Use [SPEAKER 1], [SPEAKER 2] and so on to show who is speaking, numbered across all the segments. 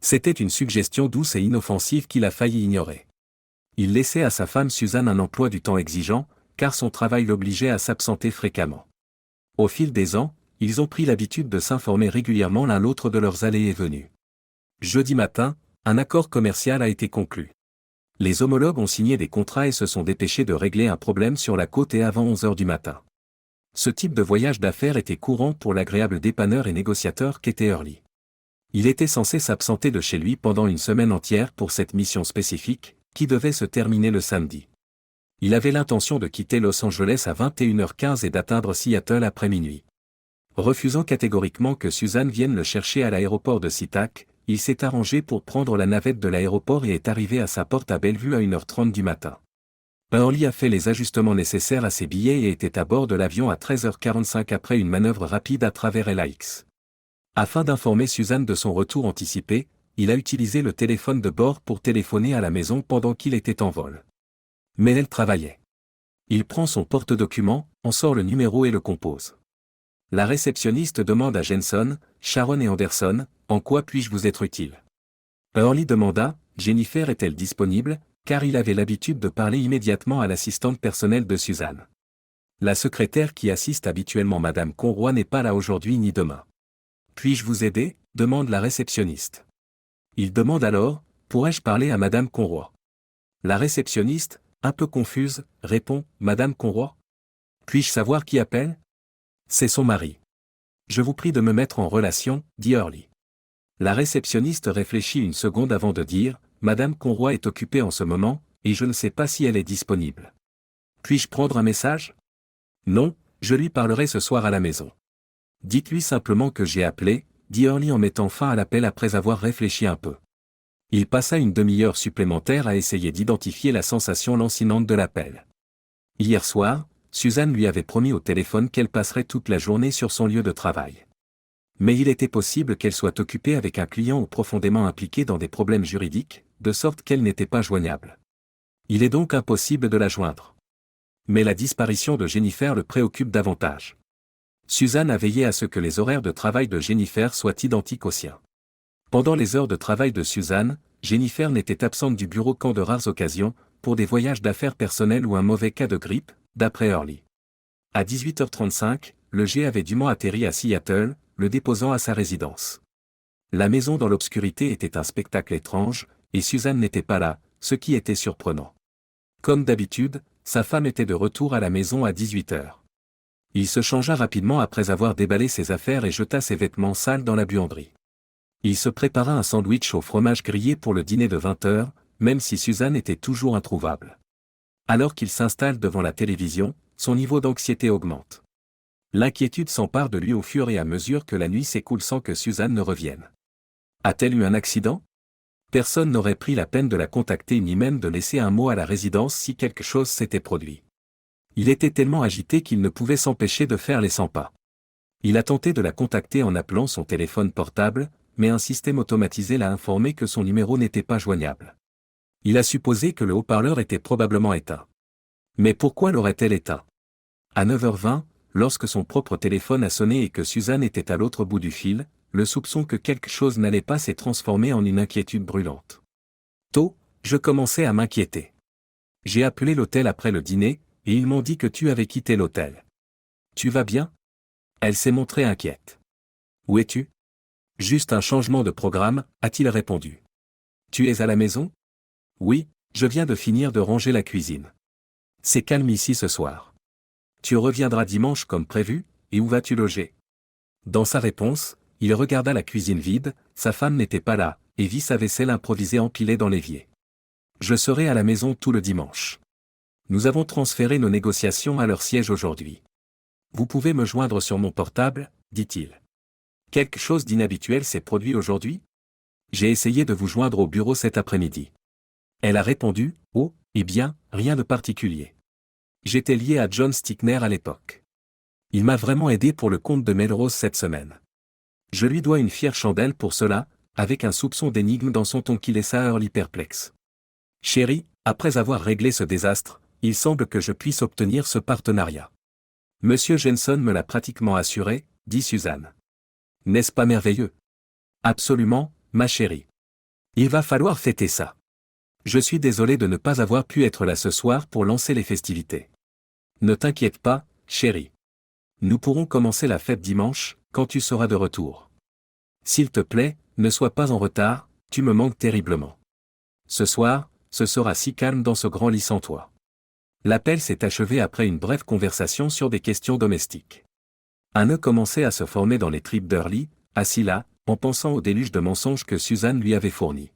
[SPEAKER 1] C'était une suggestion douce et inoffensive qu'il a failli ignorer. Il laissait à sa femme Suzanne un emploi du temps exigeant, car son travail l'obligeait à s'absenter fréquemment. Au fil des ans, ils ont pris l'habitude de s'informer régulièrement l'un l'autre de leurs allées et venues. Jeudi matin, un accord commercial a été conclu. Les homologues ont signé des contrats et se sont dépêchés de régler un problème sur la côte et avant 11 heures du matin. Ce type de voyage d'affaires était courant pour l'agréable dépanneur et négociateur qu'était Hurley. Il était censé s'absenter de chez lui pendant une semaine entière pour cette mission spécifique, qui devait se terminer le samedi. Il avait l'intention de quitter Los Angeles à 21h15 et d'atteindre Seattle après minuit. Refusant catégoriquement que Suzanne vienne le chercher à l'aéroport de SeaTac, il s'est arrangé pour prendre la navette de l'aéroport et est arrivé à sa porte à Bellevue à 1h30 du matin. Hurley a fait les ajustements nécessaires à ses billets et était à bord de l'avion à 13h45 après une manœuvre rapide à travers LAX. Afin d'informer Suzanne de son retour anticipé, il a utilisé le téléphone de bord pour téléphoner à la maison pendant qu'il était en vol. Mais elle travaillait. Il prend son porte-documents, en sort le numéro et le compose. La réceptionniste demande à Jensen, Sharon et Anderson, « En quoi puis-je vous être utile ?» Hurley demanda, « Jennifer est-elle disponible ?» car il avait l'habitude de parler immédiatement à l'assistante personnelle de Suzanne. La secrétaire qui assiste habituellement Madame Conroy n'est pas là aujourd'hui ni demain. « Puis-je vous aider ?» demande la réceptionniste. Il demande alors, « Pourrais-je parler à Madame Conroy ?» La réceptionniste, un peu confuse, répond, « Madame Conroy ? Puis-je savoir qui appelle ? » C'est son mari. « Je vous prie de me mettre en relation, » dit Hurley. La réceptionniste réfléchit une seconde avant de dire, « Madame Conroy est occupée en ce moment, et je ne sais pas si elle est disponible. Puis-je prendre un message ? Non, je lui parlerai ce soir à la maison. Dites-lui simplement que j'ai appelé, » dit Hurley en mettant fin à l'appel après avoir réfléchi un peu. Il passa une demi-heure supplémentaire à essayer d'identifier la sensation lancinante de l'appel. Hier soir, Suzanne lui avait promis au téléphone qu'elle passerait toute la journée sur son lieu de travail. Mais il était possible qu'elle soit occupée avec un client ou profondément impliquée dans des problèmes juridiques, de sorte qu'elle n'était pas joignable. Il est donc impossible de la joindre. Mais la disparition de Jennifer le préoccupe davantage. Suzanne a veillé à ce que les horaires de travail de Jennifer soient identiques aux siens. Pendant les heures de travail de Suzanne, Jennifer n'était absente du bureau qu'en de rares occasions, pour des voyages d'affaires personnelles ou un mauvais cas de grippe, d'après Hurley. À 18h35, le jet avait dûment atterri à Seattle, le déposant à sa résidence. La maison dans l'obscurité était un spectacle étrange, et Suzanne n'était pas là, ce qui était surprenant. Comme d'habitude, sa femme était de retour à la maison à 18h. Il se changea rapidement après avoir déballé ses affaires et jeta ses vêtements sales dans la buanderie. Il se prépara un sandwich au fromage grillé pour le dîner de 20h, même si Suzanne était toujours introuvable. Alors qu'il s'installe devant la télévision, son niveau d'anxiété augmente. L'inquiétude s'empare de lui au fur et à mesure que la nuit s'écoule sans que Suzanne ne revienne. A-t-elle eu un accident ? Personne n'aurait pris la peine de la contacter ni même de laisser un mot à la résidence si quelque chose s'était produit. Il était tellement agité qu'il ne pouvait s'empêcher de faire les 100 pas. Il a tenté de la contacter en appelant son téléphone portable, mais un système automatisé l'a informé que son numéro n'était pas joignable. Il a supposé que le haut-parleur était probablement éteint. Mais pourquoi l'aurait-elle éteint ? À 9h20, lorsque son propre téléphone a sonné et que Suzanne était à l'autre bout du fil, le soupçon que quelque chose n'allait pas s'est transformé en une inquiétude brûlante. Tôt, je commençais à m'inquiéter. J'ai appelé l'hôtel après le dîner, et ils m'ont dit que tu avais quitté l'hôtel. Tu vas bien ? Elle s'est montrée inquiète. Où es-tu ? Juste un changement de programme, a-t-il répondu. Tu es à la maison ? Oui, je viens de finir de ranger la cuisine. C'est calme ici ce soir. Tu reviendras dimanche comme prévu, et où vas-tu loger ? Dans sa réponse, il regarda la cuisine vide, sa femme n'était pas là, et vit sa vaisselle improvisée empilée dans l'évier. Je serai à la maison tout le dimanche. Nous avons transféré nos négociations à leur siège aujourd'hui. Vous pouvez me joindre sur mon portable, dit-il. Quelque chose d'inhabituel s'est produit aujourd'hui ? J'ai essayé de vous joindre au bureau cet après-midi. Elle a répondu, oh, eh bien, rien de particulier. J'étais lié à John Stickner à l'époque. Il m'a vraiment aidé pour le compte de Melrose cette semaine. Je lui dois une fière chandelle pour cela, avec un soupçon d'énigme dans son ton qui laissa Hurley perplexe. Chérie, après avoir réglé ce désastre, il semble que je puisse obtenir ce partenariat. Monsieur Jensen me l'a pratiquement assuré, dit Suzanne. N'est-ce pas merveilleux ? Absolument, ma chérie. Il va falloir fêter ça. Je suis désolé de ne pas avoir pu être là ce soir pour lancer les festivités. Ne t'inquiète pas, chérie. Nous pourrons commencer la fête dimanche, quand tu seras de retour. S'il te plaît, ne sois pas en retard, tu me manques terriblement. Ce soir, ce sera si calme dans ce grand lit sans toi. L'appel s'est achevé après une brève conversation sur des questions domestiques. Un nœud commençait à se former dans les tripes d'Hurley, assis là, en pensant au déluge de mensonges que Suzanne lui avait fourni.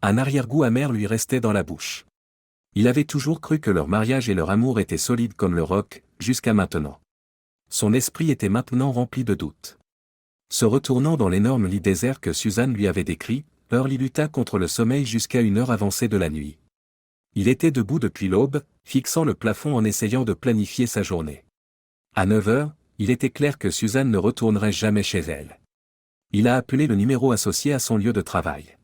[SPEAKER 1] Un arrière-goût amer lui restait dans la bouche. Il avait toujours cru que leur mariage et leur amour étaient solides comme le roc, jusqu'à maintenant. Son esprit était maintenant rempli de doutes. Se retournant dans l'énorme lit désert que Suzanne lui avait décrit, Hurley lutta contre le sommeil jusqu'à une heure avancée de la nuit. Il était debout depuis l'aube, fixant le plafond en essayant de planifier sa journée. À 9 heures, il était clair que Suzanne ne retournerait jamais chez elle. Il a appelé le numéro associé à son lieu de travail.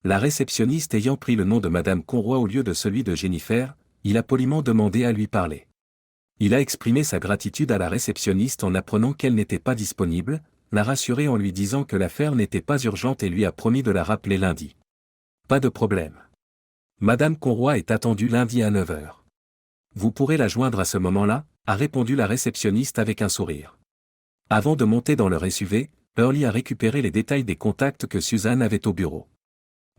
[SPEAKER 1] La réceptionniste ayant pris le nom de Madame Conroy au lieu de celui de Jennifer, il a poliment demandé à lui parler. Il a exprimé sa gratitude à la réceptionniste en apprenant qu'elle n'était pas disponible, l'a rassuré en lui disant que l'affaire n'était pas urgente et lui a promis de la rappeler lundi. Pas de problème. Madame Conroy est attendue lundi à 9 heures. Vous pourrez la joindre à ce moment-là, a répondu la réceptionniste avec un sourire. Avant de monter dans leur SUV, Hurley a récupéré les détails des contacts que Suzanne avait au bureau.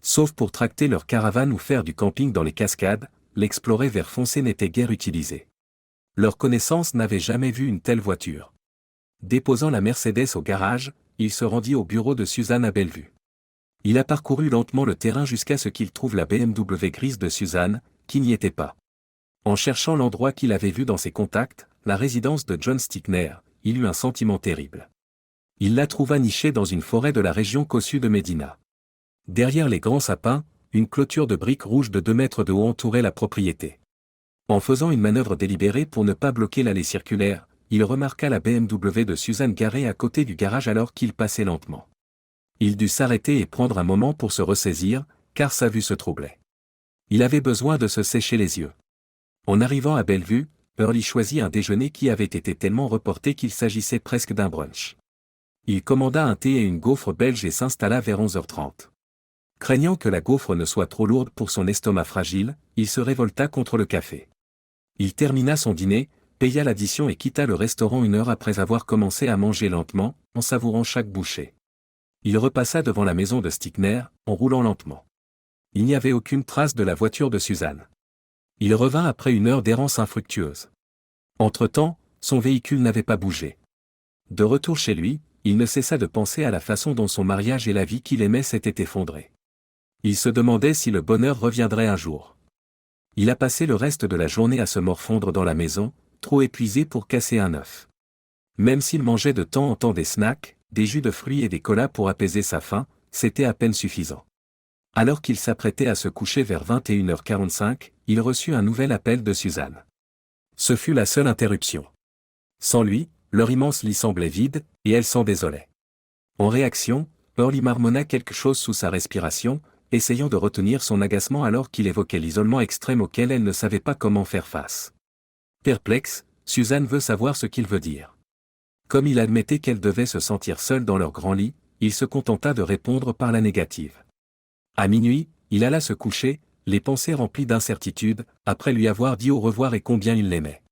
[SPEAKER 1] Sauf pour tracter leur caravane ou faire du camping dans les cascades, l'explorer vert foncé n'était guère utilisé. Leur connaissance n'avait jamais vu une telle voiture. Déposant la Mercedes au garage, il se rendit au bureau de Suzanne à Bellevue. Il a parcouru lentement le terrain jusqu'à ce qu'il trouve la BMW grise de Suzanne, qui n'y était pas. En cherchant l'endroit qu'il avait vu dans ses contacts, la résidence de John Stickner, il eut un sentiment terrible. Il la trouva nichée dans une forêt de la région cossue de Medina. Derrière les grands sapins, une clôture de briques rouges de 2 mètres de haut entourait la propriété. En faisant une manœuvre délibérée pour ne pas bloquer l'allée circulaire, il remarqua la BMW de Suzanne garée à côté du garage alors qu'il passait lentement. Il dut s'arrêter et prendre un moment pour se ressaisir, car sa vue se troublait. Il avait besoin de se sécher les yeux. En arrivant à Bellevue, Hurley choisit un déjeuner qui avait été tellement reporté qu'il s'agissait presque d'un brunch. Il commanda un thé et une gaufre belge et s'installa vers 11h30. Craignant que la gaufre ne soit trop lourde pour son estomac fragile, il se révolta contre le café. Il termina son dîner, paya l'addition et quitta le restaurant 1 heure après avoir commencé à manger lentement, en savourant chaque bouchée. Il repassa devant la maison de Stickner, en roulant lentement. Il n'y avait aucune trace de la voiture de Suzanne. Il revint après 1 heure d'errance infructueuse. Entre-temps, son véhicule n'avait pas bougé. De retour chez lui, il ne cessa de penser à la façon dont son mariage et la vie qu'il aimait s'étaient effondrés. Il se demandait si le bonheur reviendrait un jour. Il a passé le reste de la journée à se morfondre dans la maison, trop épuisé pour casser un œuf. Même s'il mangeait de temps en temps des snacks, des jus de fruits et des colas pour apaiser sa faim, c'était à peine suffisant. Alors qu'il s'apprêtait à se coucher vers 21h45, il reçut un nouvel appel de Suzanne. Ce fut la seule interruption. Sans lui, leur immense lit semblait vide, et elle s'en désolait. En réaction, Hurley marmonna quelque chose sous sa respiration, essayant de retenir son agacement alors qu'il évoquait l'isolement extrême auquel elle ne savait pas comment faire face. Perplexe, Suzanne veut savoir ce qu'il veut dire. Comme il admettait qu'elle devait se sentir seule dans leur grand lit, il se contenta de répondre par la négative. À minuit, il alla se coucher, les pensées remplies d'incertitude, après lui avoir dit au revoir et combien il l'aimait.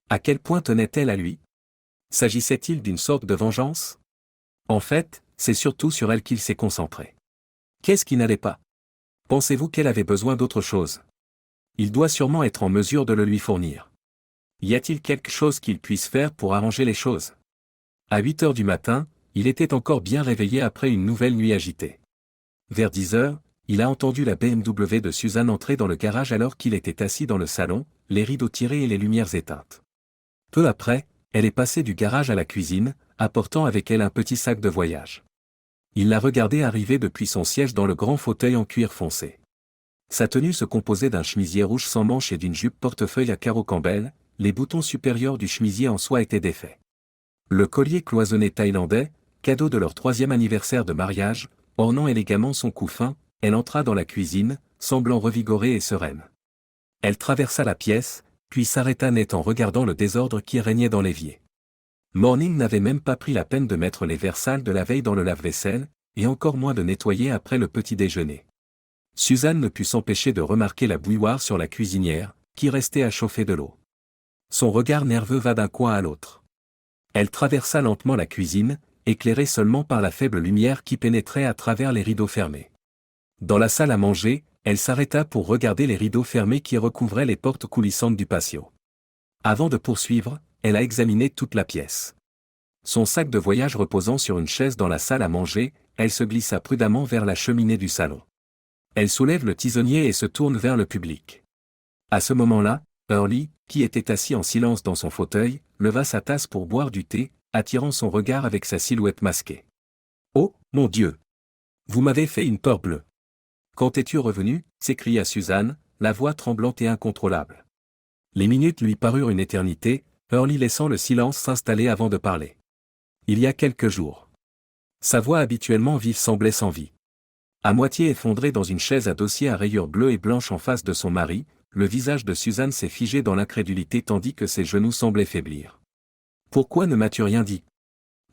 [SPEAKER 1] À quel point tenait-elle à lui? S'agissait-il d'une sorte de vengeance? En fait, c'est surtout sur elle qu'il s'est concentré. Qu'est-ce qui n'allait pas? Pensez-vous qu'elle avait besoin d'autre chose? Il doit sûrement être en mesure de le lui fournir. Y a-t-il quelque chose qu'il puisse faire pour arranger les choses? À 8 heures du matin, il était encore bien réveillé après une nouvelle nuit agitée. Vers 10 heures, il a entendu la BMW de Suzanne entrer dans le garage alors qu'il était assis dans le salon, les rideaux tirés et les lumières éteintes. Peu après, elle est passée du garage à la cuisine, apportant avec elle un petit sac de voyage. Il l'a regardée arriver depuis son siège dans le grand fauteuil en cuir foncé. Sa tenue se composait d'un chemisier rouge sans manches et d'une jupe portefeuille à carreaux Campbell, les boutons supérieurs du chemisier en soie étaient défaits. Le collier cloisonné thaïlandais, cadeau de leur 3e anniversaire de mariage, ornant élégamment son cou fin, elle entra dans la cuisine, semblant revigorée et sereine. Elle traversa la pièce, puis s'arrêta net en regardant le désordre qui régnait dans l'évier. Morning n'avait même pas pris la peine de mettre les verres sales de la veille dans le lave-vaisselle, et encore moins de nettoyer après le petit déjeuner. Suzanne ne put s'empêcher de remarquer la bouilloire sur la cuisinière, qui restait à chauffer de l'eau. Son regard nerveux va d'un coin à l'autre. Elle traversa lentement la cuisine, éclairée seulement par la faible lumière qui pénétrait à travers les rideaux fermés. Dans la salle à manger, elle s'arrêta pour regarder les rideaux fermés qui recouvraient les portes coulissantes du patio. Avant de poursuivre, elle a examiné toute la pièce. Son sac de voyage reposant sur une chaise dans la salle à manger, elle se glissa prudemment vers la cheminée du salon. Elle soulève le tisonnier et se tourne vers le public. À ce moment-là, Hurley, qui était assis en silence dans son fauteuil, leva sa tasse pour boire du thé, attirant son regard avec sa silhouette masquée. « Oh, mon Dieu! Vous m'avez fait une peur bleue. Quand es-tu revenu » s'écria Suzanne, la voix tremblante et incontrôlable. Les minutes lui parurent une éternité, Hurley laissant le silence s'installer avant de parler. Il y a quelques jours. Sa voix habituellement vive semblait sans vie. À moitié effondrée dans une chaise à dossier à rayures bleues et blanches en face de son mari, le visage de Suzanne s'est figé dans l'incrédulité tandis que ses genoux semblaient faiblir. « Pourquoi ne m'as-tu rien dit?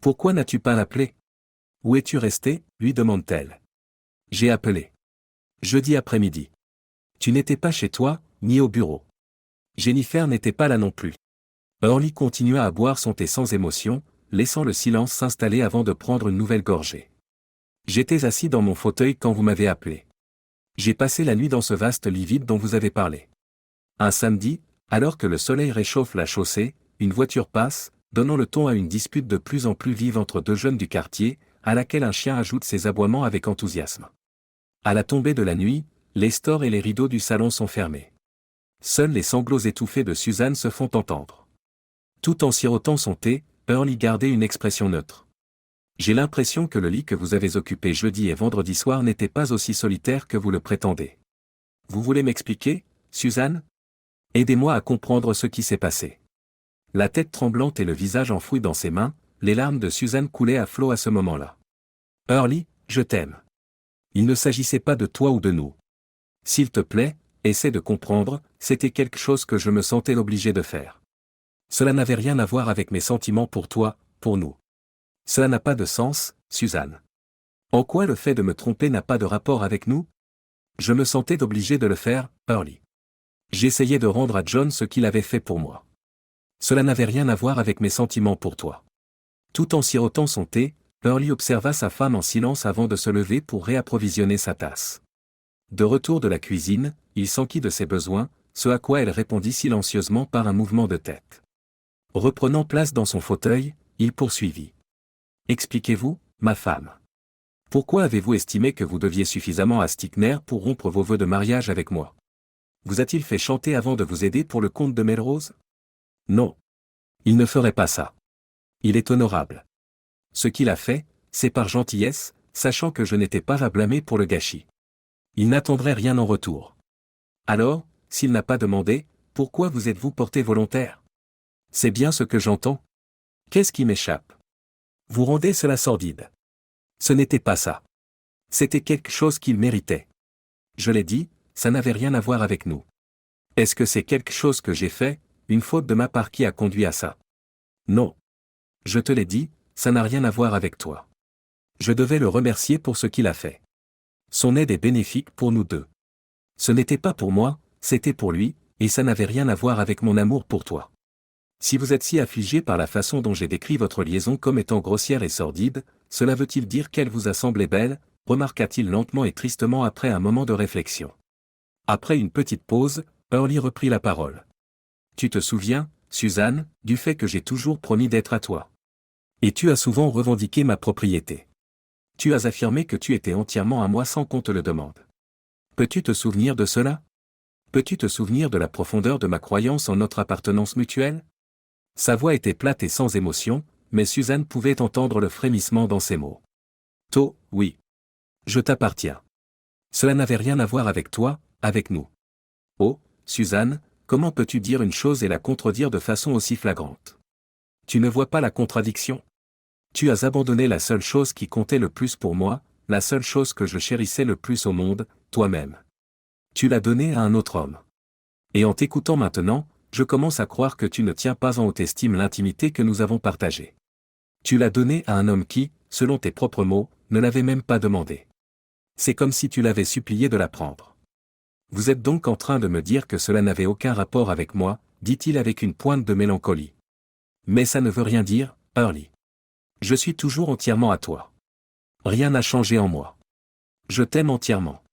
[SPEAKER 1] Pourquoi n'as-tu pas appelé? Où es-tu resté » lui demande-t-elle. « J'ai appelé. Jeudi après-midi. Tu n'étais pas chez toi, ni au bureau. Jennifer n'était pas là non plus. » Hurley continua à boire son thé sans émotion, laissant le silence s'installer avant de prendre une nouvelle gorgée. « J'étais assis dans mon fauteuil quand vous m'avez appelé. J'ai passé la nuit dans ce vaste lit vide dont vous avez parlé. Un samedi, alors que le soleil réchauffe la chaussée, une voiture passe, donnant le ton à une dispute de plus en plus vive entre deux jeunes du quartier, à laquelle un chien ajoute ses aboiements avec enthousiasme. À la tombée de la nuit, les stores et les rideaux du salon sont fermés. Seuls les sanglots étouffés de Suzanne se font entendre. Tout en sirotant son thé, Hurley gardait une expression neutre. J'ai l'impression que le lit que vous avez occupé jeudi et vendredi soir n'était pas aussi solitaire que vous le prétendez. Vous voulez m'expliquer, Suzanne? Aidez-moi à comprendre ce qui s'est passé. La tête tremblante et le visage enfoui dans ses mains, les larmes de Suzanne coulaient à flot à ce moment-là. Hurley, je t'aime. Il ne s'agissait pas de toi ou de nous. S'il te plaît, essaie de comprendre, c'était quelque chose que je me sentais obligé de faire. Cela n'avait rien à voir avec mes sentiments pour toi, pour nous. Cela n'a pas de sens, Suzanne. En quoi le fait de me tromper n'a pas de rapport avec nous? Je me sentais obligé de le faire, Hurley. J'essayais de rendre à John ce qu'il avait fait pour moi. Cela n'avait rien à voir avec mes sentiments pour toi. Tout en sirotant son thé, Hurley observa sa femme en silence avant de se lever pour réapprovisionner sa tasse. De retour de la cuisine, il s'enquit de ses besoins, ce à quoi elle répondit silencieusement par un mouvement de tête. Reprenant place dans son fauteuil, il poursuivit. « Expliquez-vous, ma femme. Pourquoi avez-vous estimé que vous deviez suffisamment à Stickner pour rompre vos vœux de mariage avec moi? Vous a-t-il fait chanter avant de vous aider pour le comte de Melrose? Non. Il ne ferait pas ça. Il est honorable. Ce qu'il a fait, c'est par gentillesse, sachant que je n'étais pas à blâmer pour le gâchis. Il n'attendrait rien en retour. Alors, s'il n'a pas demandé, pourquoi vous êtes-vous porté volontaire? C'est bien ce que j'entends. Qu'est-ce qui m'échappe? Vous rendez cela sordide. Ce n'était pas ça. C'était quelque chose qu'il méritait. Je l'ai dit, ça n'avait rien à voir avec nous. Est-ce que c'est quelque chose que j'ai fait, une faute de ma part qui a conduit à ça? Non. Je te l'ai dit, ça n'a rien à voir avec toi. Je devais le remercier pour ce qu'il a fait. Son aide est bénéfique pour nous deux. Ce n'était pas pour moi, c'était pour lui, et ça n'avait rien à voir avec mon amour pour toi. Si vous êtes si affligé par la façon dont j'ai décrit votre liaison comme étant grossière et sordide, cela veut-il dire qu'elle vous a semblé belle, remarqua-t-il lentement et tristement après un moment de réflexion. Après une petite pause, Hurley reprit la parole. Tu te souviens, Suzanne, du fait que j'ai toujours promis d'être à toi. Et tu as souvent revendiqué ma propriété. Tu as affirmé que tu étais entièrement à moi sans qu'on te le demande. Peux-tu te souvenir de cela? Peux-tu te souvenir de la profondeur de ma croyance en notre appartenance mutuelle? Sa voix était plate et sans émotion, mais Suzanne pouvait entendre le frémissement dans ses mots. Oui. Je t'appartiens. Cela n'avait rien à voir avec toi, avec nous. Oh, Suzanne, comment peux-tu dire une chose et la contredire de façon aussi flagrante? Tu ne vois pas la contradiction? Tu as abandonné la seule chose qui comptait le plus pour moi, la seule chose que je chérissais le plus au monde, toi-même. Tu l'as donnée à un autre homme. Et en t'écoutant maintenant, je commence à croire que tu ne tiens pas en haute estime l'intimité que nous avons partagée. Tu l'as donnée à un homme qui, selon tes propres mots, ne l'avait même pas demandé. C'est comme si tu l'avais supplié de la prendre. Vous êtes donc en train de me dire que cela n'avait aucun rapport avec moi, dit-il avec une pointe de mélancolie. Mais ça ne veut rien dire, Hurley. Je suis toujours entièrement à toi. Rien n'a changé en moi. Je t'aime entièrement.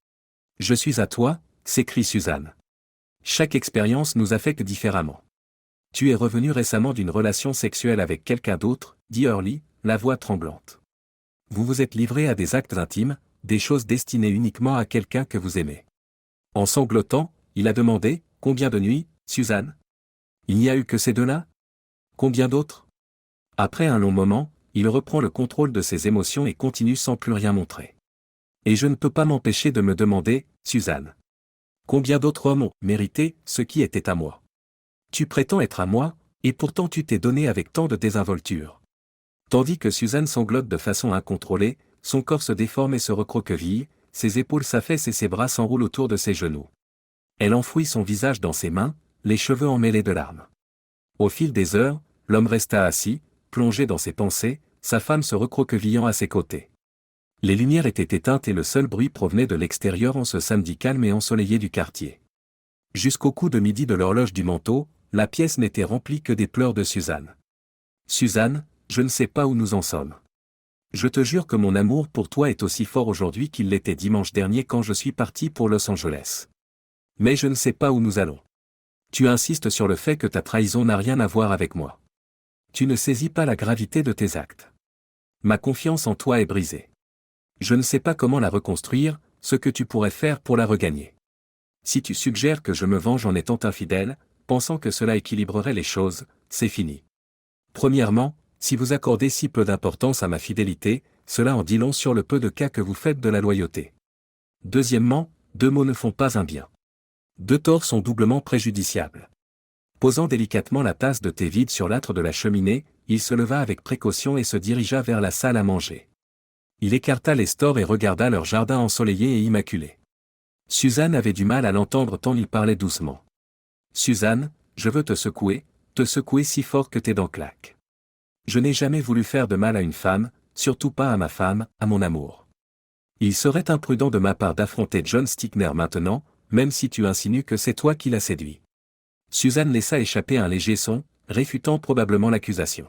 [SPEAKER 1] Je suis à toi, s'écrie Suzanne. Chaque expérience nous affecte différemment. Tu es revenu récemment d'une relation sexuelle avec quelqu'un d'autre, dit Hurley, la voix tremblante. Vous vous êtes livré à des actes intimes, des choses destinées uniquement à quelqu'un que vous aimez. En sanglotant, il a demandé, combien de nuits, Suzanne? Il n'y a eu que ces deux-là? Combien d'autres? Après un long moment, il reprend le contrôle de ses émotions et continue sans plus rien montrer. Et je ne peux pas m'empêcher de me demander, Suzanne. Combien d'autres hommes ont mérité ce qui était à moi? Tu prétends être à moi, et pourtant tu t'es donné avec tant de désinvolture. Tandis que Suzanne sanglote de façon incontrôlée, son corps se déforme et se recroqueville, ses épaules s'affaissent et ses bras s'enroulent autour de ses genoux. Elle enfouit son visage dans ses mains, les cheveux emmêlés de larmes. Au fil des heures, l'homme resta assis, plongé dans ses pensées, sa femme se recroquevillant à ses côtés. Les lumières étaient éteintes et le seul bruit provenait de l'extérieur en ce samedi calme et ensoleillé du quartier. Jusqu'au coup de midi de l'horloge du manteau, la pièce n'était remplie que des pleurs de Suzanne. Suzanne, je ne sais pas où nous en sommes. Je te jure que mon amour pour toi est aussi fort aujourd'hui qu'il l'était dimanche dernier quand je suis parti pour Los Angeles. Mais je ne sais pas où nous allons. Tu insistes sur le fait que ta trahison n'a rien à voir avec moi. Tu ne saisis pas la gravité de tes actes. Ma confiance en toi est brisée. Je ne sais pas comment la reconstruire, ce que tu pourrais faire pour la regagner. Si tu suggères que je me venge en étant infidèle, pensant que cela équilibrerait les choses, c'est fini. Premièrement, si vous accordez si peu d'importance à ma fidélité, cela en dit long sur le peu de cas que vous faites de la loyauté. Deuxièmement, deux mots ne font pas un bien. Deux torts sont doublement préjudiciables. Posant délicatement la tasse de thé vide sur l'âtre de la cheminée, il se leva avec précaution et se dirigea vers la salle à manger. Il écarta les stores et regarda leur jardin ensoleillé et immaculé. Suzanne avait du mal à l'entendre tant il parlait doucement. « Suzanne, je veux te secouer si fort que tes dents claquent. Je n'ai jamais voulu faire de mal à une femme, surtout pas à ma femme, à mon amour. Il serait imprudent de ma part d'affronter John Stickner maintenant, même si tu insinues que c'est toi qui l'as séduit. » Suzanne laissa échapper un léger son, réfutant probablement l'accusation.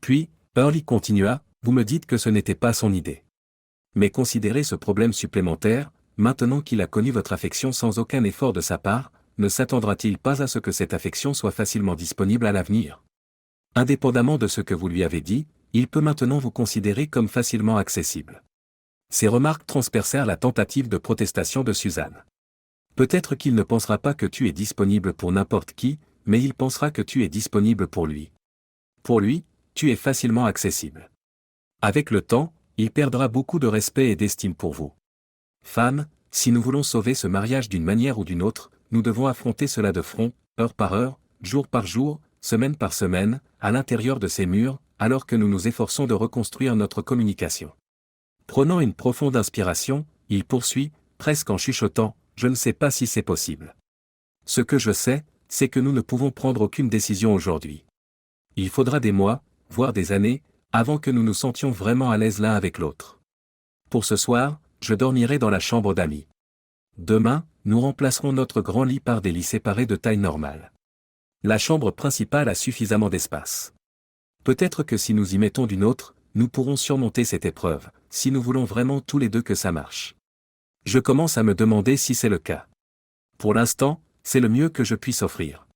[SPEAKER 1] Puis, Hurley continua, « Vous me dites que ce n'était pas son idée. Mais considérez ce problème supplémentaire, maintenant qu'il a connu votre affection sans aucun effort de sa part, ne s'attendra-t-il pas à ce que cette affection soit facilement disponible à l'avenir? Indépendamment de ce que vous lui avez dit, il peut maintenant vous considérer comme facilement accessible. » Ces remarques transpercèrent la tentative de protestation de Suzanne. Peut-être qu'il ne pensera pas que tu es disponible pour n'importe qui, mais il pensera que tu es disponible pour lui. Pour lui, tu es facilement accessible. Avec le temps, il perdra beaucoup de respect et d'estime pour vous. Femme, si nous voulons sauver ce mariage d'une manière ou d'une autre, nous devons affronter cela de front, heure par heure, jour par jour, semaine par semaine, à l'intérieur de ces murs, alors que nous nous efforçons de reconstruire notre communication. Prenant une profonde inspiration, il poursuit, presque en chuchotant, « Je ne sais pas si c'est possible. Ce que je sais, c'est que nous ne pouvons prendre aucune décision aujourd'hui. Il faudra des mois, voire des années, avant que nous nous sentions vraiment à l'aise l'un avec l'autre. Pour ce soir, je dormirai dans la chambre d'amis. Demain, nous remplacerons notre grand lit par des lits séparés de taille normale. La chambre principale a suffisamment d'espace. Peut-être que si nous y mettons d'une autre, nous pourrons surmonter cette épreuve, si nous voulons vraiment tous les deux que ça marche. Je commence à me demander si c'est le cas. Pour l'instant, c'est le mieux que je puisse offrir. »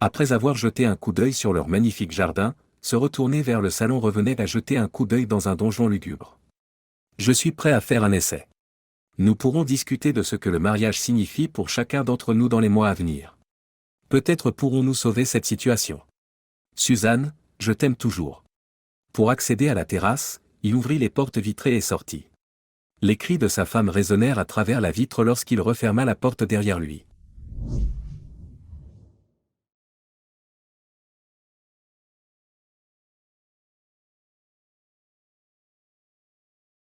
[SPEAKER 1] Après avoir jeté un coup d'œil sur leur magnifique jardin, se retourner vers le salon revenait à jeter un coup d'œil dans un donjon lugubre. « Je suis prêt à faire un essai. Nous pourrons discuter de ce que le mariage signifie pour chacun d'entre nous dans les mois à venir. Peut-être pourrons-nous sauver cette situation. Suzanne, je t'aime toujours. » Pour accéder à la terrasse, il ouvrit les portes vitrées et sortit. Les cris de sa femme résonnèrent à travers la vitre lorsqu'il referma la porte derrière lui.